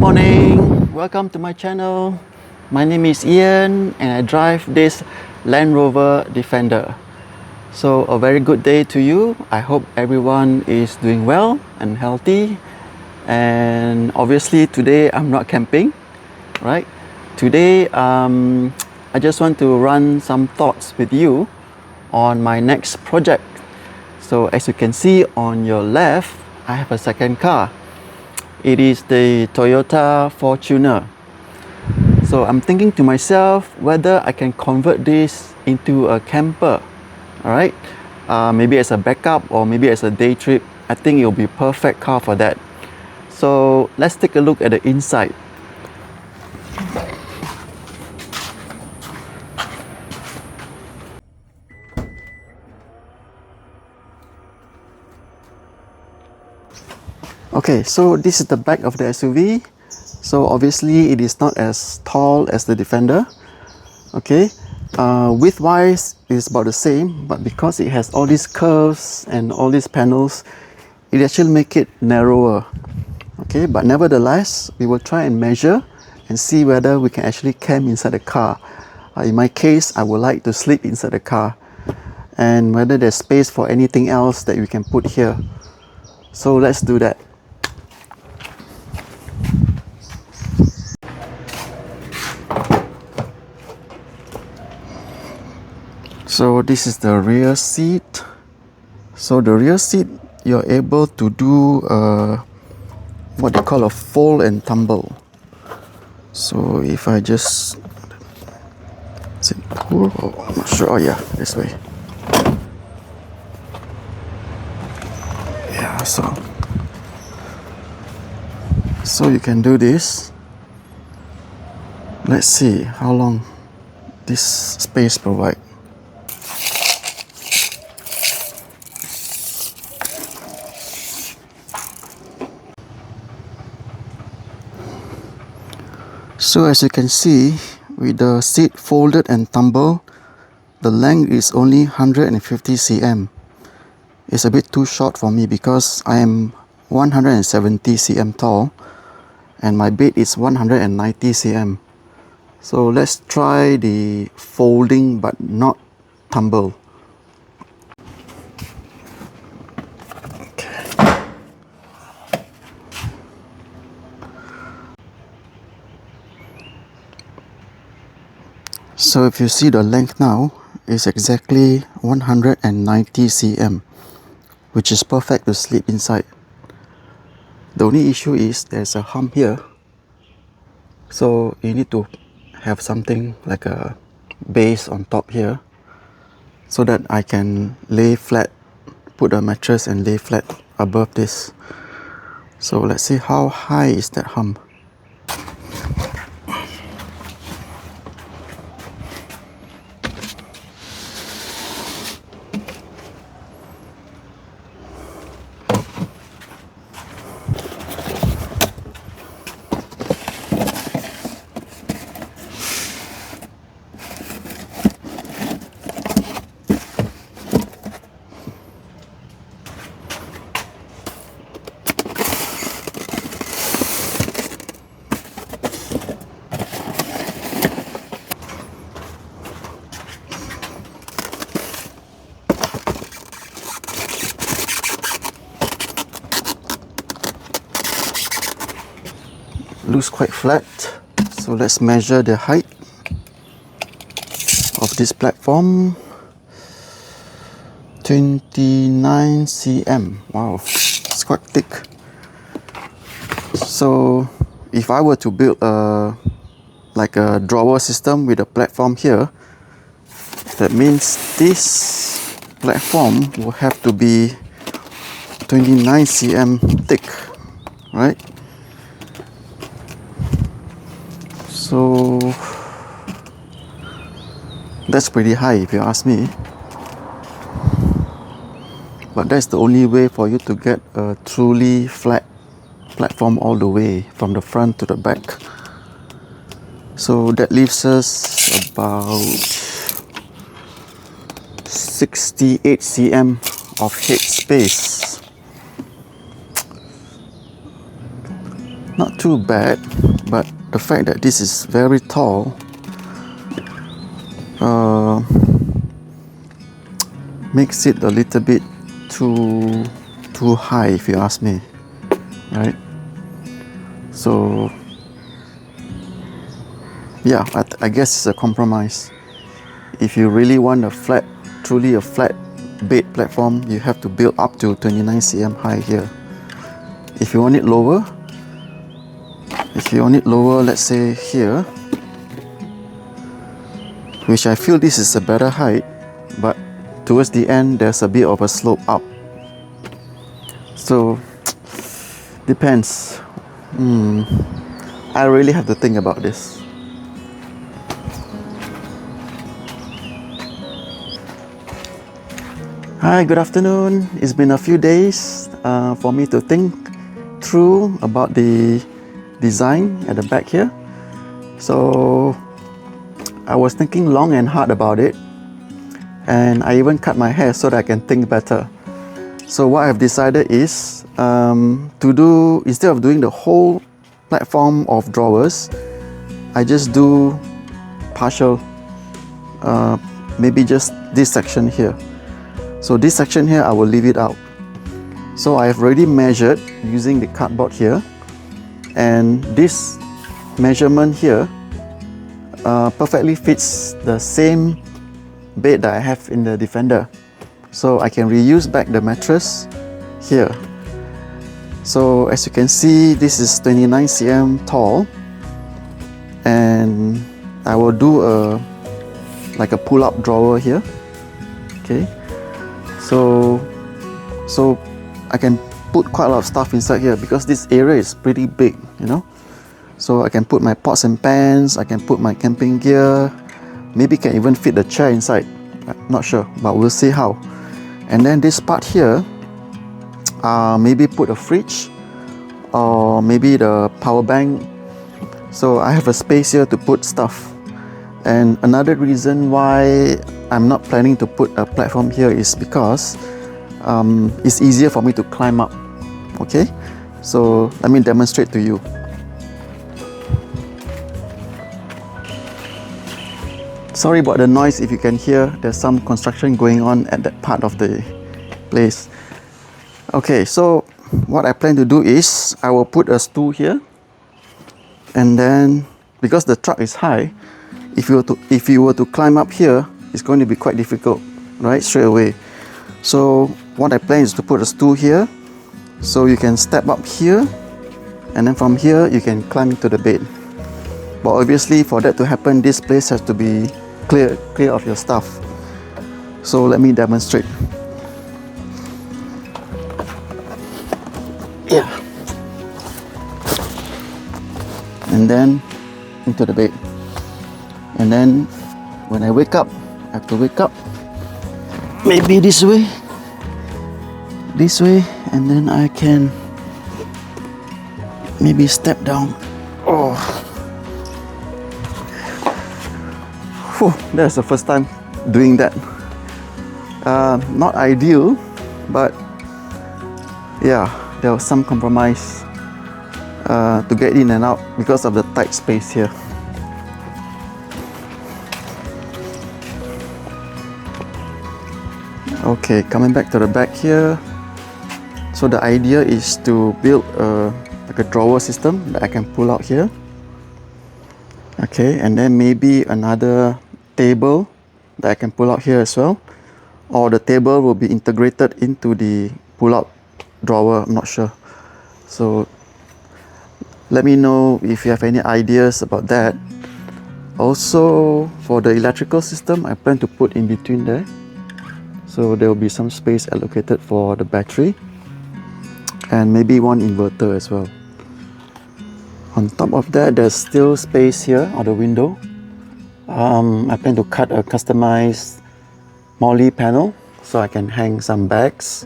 morning, welcome to my channel. My name is Ian and I drive this Land Rover Defender. So a very good day to you. I hope everyone is doing well and healthy. And obviously today I'm not camping, right? Today I just want to run some thoughts with you on my next project. So as you can see on your left, I have a second car. It is the Toyota Fortuner. So I'm thinking to myself whether I can convert this into a camper. Alright, maybe as a backup or maybe as a day trip. I think it'll be a perfect car for that. So let's take a look at the inside. Okay, so this is the back of the SUV. So obviously it is not as tall as the Defender. Okay, width-wise is about the same, but because it has all these curves and all these panels, it actually make it narrower. Okay, but nevertheless, we will try and measure and see whether we can actually camp inside the car. In my case, I would like to sleep inside the car, and whether there's space for anything else that we can put here. So let's do that. So this is the rear seat. So the rear seat, you're able to do what they call a fold and tumble. So if I just, is it pull? Oh, I'm not sure. Oh yeah, this way. Yeah, so you can do this. Let's see how long this space provides. So as you can see, with the seat folded and tumble, the length is only 150 cm. It's a bit too short for me because I am 170 cm tall and my bed is 190 cm. So let's try the folding but not tumble. So if you see the length now, is exactly 190 cm, which is perfect to sleep inside. The only issue is there's a hump here, so you need to have something like a base on top here so that I can lay flat, put a mattress and lay flat above this. So let's see how high is that hump. Looks quite flat, so let's measure the height of this platform. 29 cm. Wow, it's quite thick. So if I were to build like a drawer system with a platform here, that means this platform will have to be 29 cm thick, right? So that's pretty high if you ask me. But that's the only way for you to get a truly flat platform all the way from the front to the back. So that leaves us about 68 cm of head space. not too bad, but the fact that this is very tall makes it a little bit too high, if you ask me, right? So yeah, I guess it's a compromise. If you really want a flat, truly a flat bed platform, you have to build up to 29 cm high here. If you want it lower, let's say here, which I feel this is a better height, but towards the end there's a bit of a slope up. So depends. I really have to think about this. Hi, good afternoon. It's been a few days for me to think through about the design at the back here. So I was thinking long and hard about it, and I even cut my hair so that I can think better. So what I've decided is to do, instead of doing the whole platform of drawers, I just do partial, maybe just this section here. So this section here, I will leave it out. So I have already measured using the cardboard here, and this measurement here perfectly fits the same bed that I have in the Defender. So I can reuse back the mattress here. So as you can see, this is 29 cm tall, and I will do like a pull-up drawer here. Okay. So I can put quite a lot of stuff inside here because this area is pretty big, you know. So I can put my pots and pans, I can put my camping gear, maybe can even fit the chair inside. I'm not sure, but we'll see how. And then this part here, maybe put a fridge or maybe the power bank. So I have a space here to put stuff. And another reason why I'm not planning to put a platform here is because it's easier for me to climb up. Okay, so let me demonstrate to you. Sorry about the noise if you can hear. There's some construction going on at that part of the place. Okay, so what I plan to do is I will put a stool here, and then because the truck is high, if you were to climb up here, it's going to be quite difficult, right, straight away. So what I plan is to put a stool here, so you can step up here, and then from here you can climb into the bed. But obviously for that to happen, this place has to be clear of your stuff. So let me demonstrate. Yeah. And then into the bed. And then when I wake up, I have to wake up maybe this way, and then I can maybe step down. Oh, whew, that's the first time doing that. Not ideal, but yeah, there was some compromise to get in and out because of the tight space here. Okay, coming back to the back here. So the idea is to build like a drawer system that I can pull out here. Okay, and then maybe another table that I can pull out here as well. Or the table will be integrated into the pull-out drawer, I'm not sure. So let me know if you have any ideas about that. Also, for the electrical system, I plan to put in between there. So there will be some space allocated for the battery, and maybe one inverter as well. On top of that, there's still space here on the window. I plan to cut a customized Molly panel so I can hang some bags,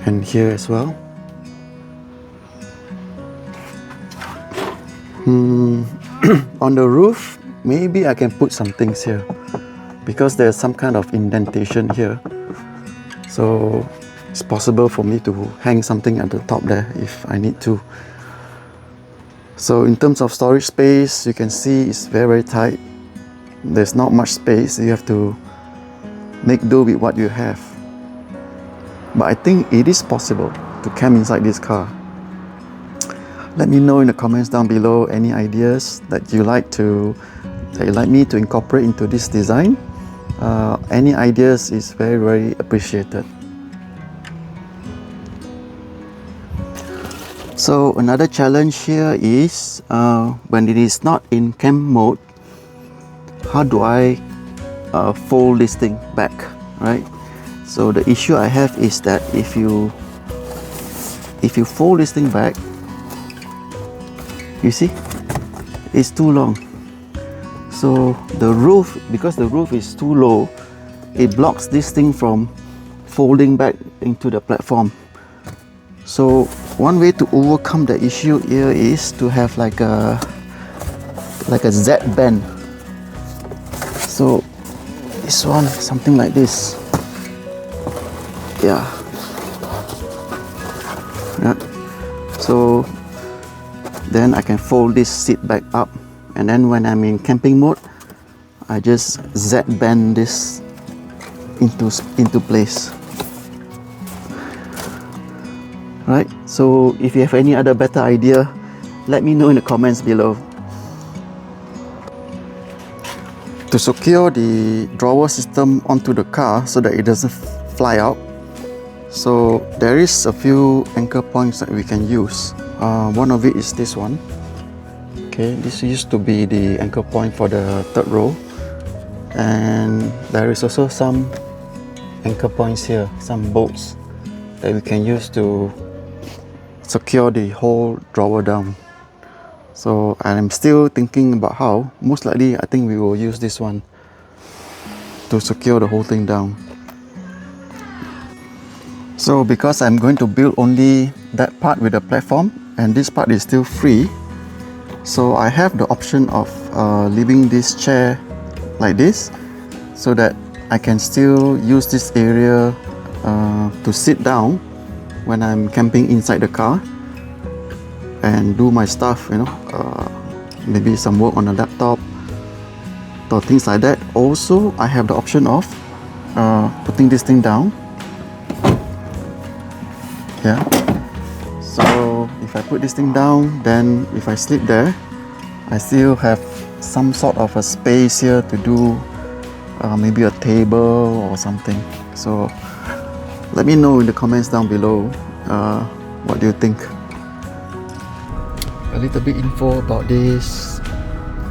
and here as well. On the roof, maybe I can put some things here because there's some kind of indentation here, so it's possible for me to hang something at the top there if I need to. So in terms of storage space, you can see it's very tight. There's not much space. You have to make do with what you have. But I think it is possible to camp inside this car. Let me know in the comments down below any ideas that you like me to incorporate into this design. Any ideas is very appreciated. So another challenge here is when it is not in camp mode, how do I fold this thing back, right? So the issue I have is that if you fold this thing back, you see, it's too long. So the roof, because the roof is too low, it blocks this thing from folding back into the platform. So one way to overcome the issue here is to have like a Z bend. So this one, something like this. Yeah. So then I can fold this seat back up, and then when I'm in camping mode, I just Z bend this into place. Right, so if you have any other better idea, let me know in the comments below. To secure the drawer system onto the car so that it doesn't fly out, so there is a few anchor points that we can use. One of it is this one. Okay, this used to be the anchor point for the third row, and there is also some anchor points here, some bolts that we can use to secure the whole drawer down. So I'm still thinking about how. Most likely I think we will use this one to secure the whole thing down. So because I'm going to build only that part with the platform and this part is still free, so I have the option of leaving this chair like this so that I can still use this area to sit down when I'm camping inside the car and do my stuff, you know, maybe some work on the laptop or things like that. Also, I have the option of putting this thing down. Yeah. So if I put this thing down, then if I sleep there, I still have some sort of a space here to do maybe a table or something. So let me know in the comments down below what do you think. A little bit info about this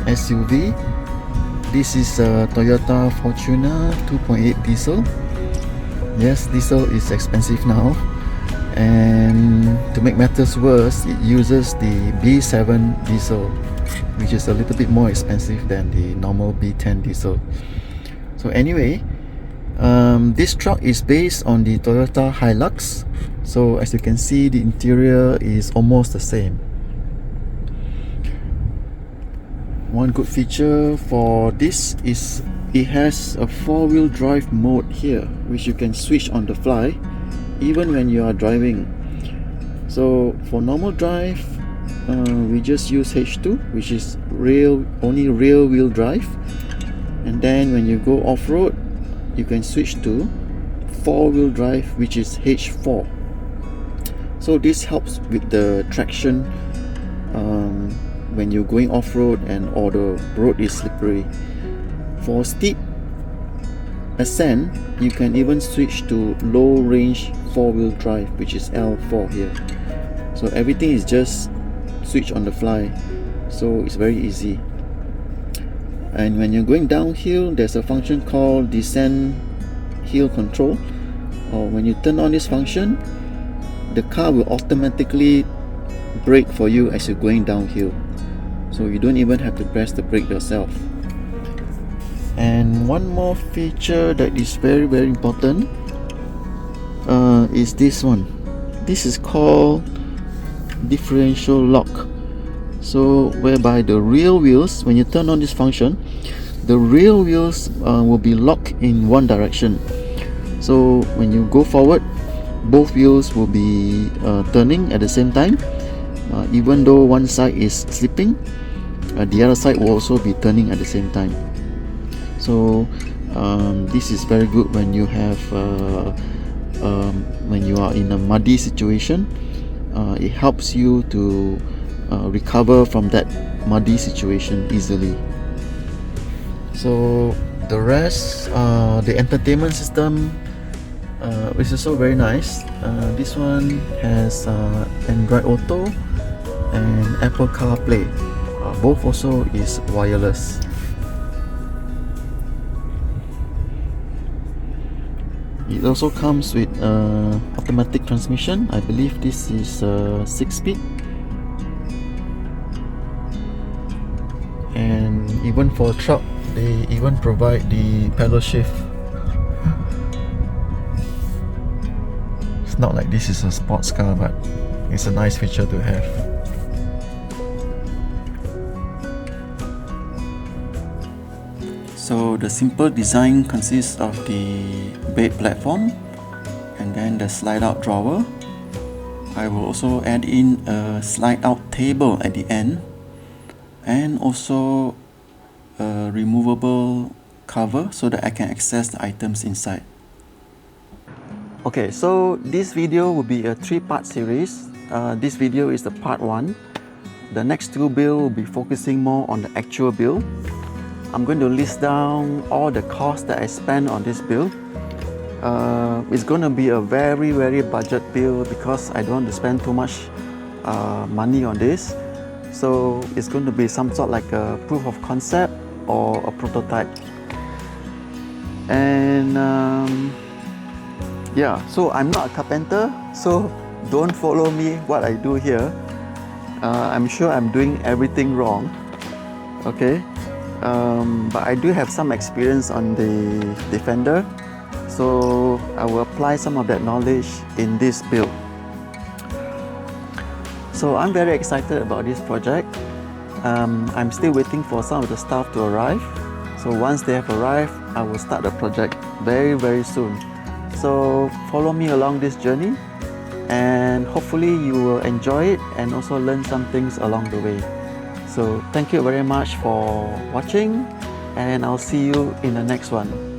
SUV. This is a Toyota Fortuner 2.8 diesel. Yes, diesel is expensive now, and to make matters worse, it uses the B7 diesel, which is a little bit more expensive than the normal B10 diesel. So anyway, this truck is based on the Toyota Hilux. So as you can see, the interior is almost the same. One good feature for this is it has a 4-wheel drive mode here, which you can switch on the fly even when you are driving. So for normal drive, we just use H2, which is only rear wheel drive, and then when you go off-road, you can switch to 4-wheel drive, which is H4. So this helps with the traction when you're going off-road and or the road is slippery. For steep ascent, you can even switch to low range 4-wheel drive, which is L4 here. So everything is just switch on the fly, so it's very easy. And when you're going downhill, there's a function called descent hill control, or when you turn on this function, the car will automatically brake for you as you're going downhill, so you don't even have to press the brake yourself. And one more feature that is very important is this one. This is called differential lock. So whereby the rear wheels, when you turn on this function, the rear wheels will be locked in one direction. So when you go forward, both wheels will be turning at the same time. even though one side is slipping, the other side will also be turning at the same time. So this is very good when you have when you are in a muddy situation. It helps you to recover from that muddy situation easily. So the rest, the entertainment system is also very nice. This one has Android Auto and Apple CarPlay. Both also is wireless. It also comes with automatic transmission. I believe this is 6-speed. And even for truck, they even provide the pedal shift. It's not like this is a sports car, but it's a nice feature to have. So the simple design consists of the bed platform and then the slide out drawer. I will also add in a slide out table at the end, and also a removable cover so that I can access the items inside. Okay, so this video will be a 3-part series. This video is the part 1. The next 2 builds will be focusing more on the actual build. I'm going to list down all the costs that I spent on this build. It's going to be a very budget build because I don't want to spend too much money on this. So it's going to be some sort like a proof of concept or a prototype. And yeah, so I'm not a carpenter, so don't follow me what I do here. I'm sure I'm doing everything wrong. Okay. But I do have some experience on the Defender, so I will apply some of that knowledge in this build. So I'm very excited about this project. I'm still waiting for some of the stuff to arrive. So once they have arrived, I will start the project very soon. So follow me along this journey, and hopefully you will enjoy it and also learn some things along the way. So thank you very much for watching, and I'll see you in the next one.